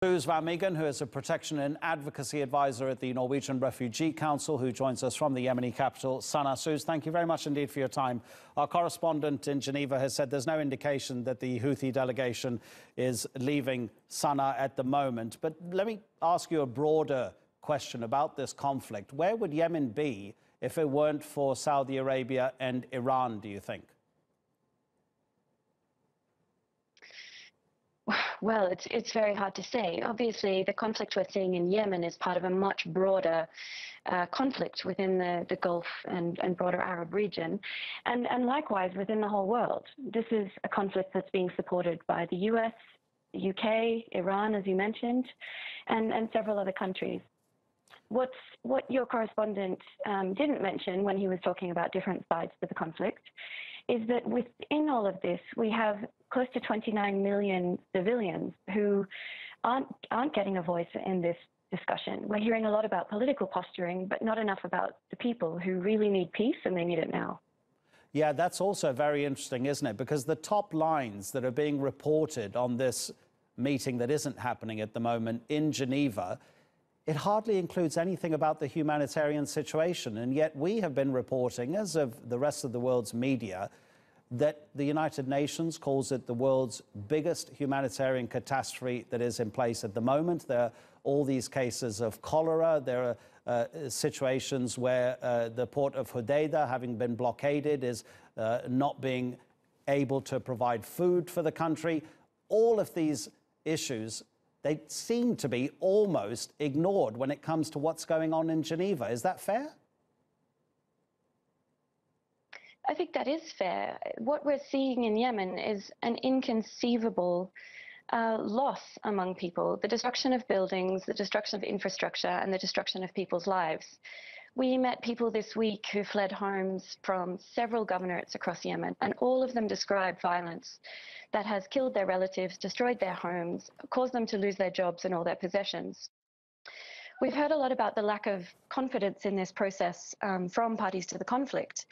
Suze van Meegen, who is a protection and advocacy advisor at the Norwegian Refugee Council, who joins us from the Yemeni capital, Sana'a. Suze, thank you very much indeed for your time. Our correspondent in Geneva has said there's no indication that the Houthi delegation is leaving Sana'a at the moment. But let me ask you a broader question about this conflict. Where would Yemen be if it weren't for Saudi Arabia and Iran, do you think? Well, it's very hard to say. Obviously, the conflict we're seeing in Yemen is part of a much broader conflict within the Gulf and broader Arab region, and likewise within the whole world. This is a conflict that's being supported by the US, UK, Iran, as you mentioned, and several other countries. What your correspondent didn't mention when he was talking about different sides to the conflict is that within all of this, we have close to 29 million civilians who aren't getting a voice in this discussion. We're hearing a lot about political posturing, but not enough about the people who really need peace, and they need it now. Yeah, that's also very interesting, isn't it? Because the top lines that are being reported on this meeting that isn't happening at the moment in Geneva, it hardly includes anything about the humanitarian situation. And yet we have been reporting, as of the rest of the world's media, that the United Nations calls it the world's biggest humanitarian catastrophe that is in place at the moment. There are all these cases of cholera. There are situations where the port of Hodeidah, having been blockaded, is not being able to provide food for the country. All of these issues, they seem to be almost ignored when it comes to what's going on in Geneva. Is that fair? I think that is fair. What we're seeing in Yemen is an inconceivable loss among people, the destruction of buildings, the destruction of infrastructure, and the destruction of people's lives. We met people this week who fled homes from several governorates across Yemen, and all of them described violence that has killed their relatives, destroyed their homes, caused them to lose their jobs and all their possessions. We've heard a lot about the lack of confidence in this process from parties to the conflict.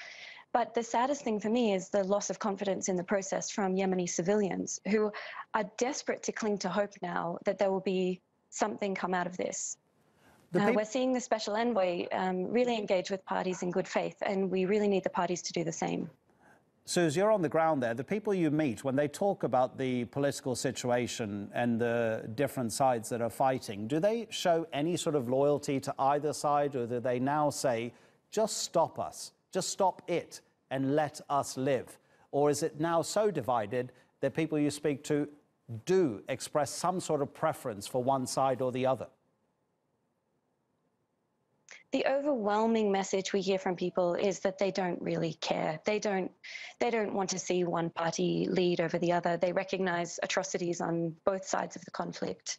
But the saddest thing for me is the loss of confidence in the process from Yemeni civilians who are desperate to cling to hope now that there will be something come out of this. We're seeing the special envoy really engage with parties in good faith, and we really need the parties to do the same. Suze, you're on the ground there. The people you meet, when they talk about the political situation and the different sides that are fighting, do they show any sort of loyalty to either side, or do they now say, just stop us, just stop it and let us live? Or is it now so divided that people you speak to do express some sort of preference for one side or the other? The overwhelming message we hear from people is that they don't really care. They don't want to see one party lead over the other. They recognize atrocities on both sides of the conflict.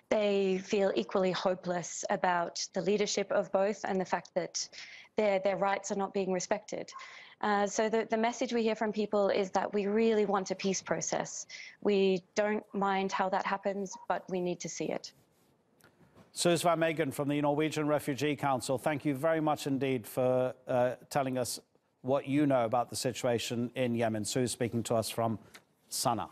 They feel equally hopeless about the leadership of both and the fact that their rights are not being respected. So the message we hear from people is that we really want a peace process. We don't mind how that happens, but we need to see it. Suze van Meegen from the Norwegian Refugee Council, thank you very much indeed for telling us what you know about the situation in Yemen. Suze speaking to us from Sana'a.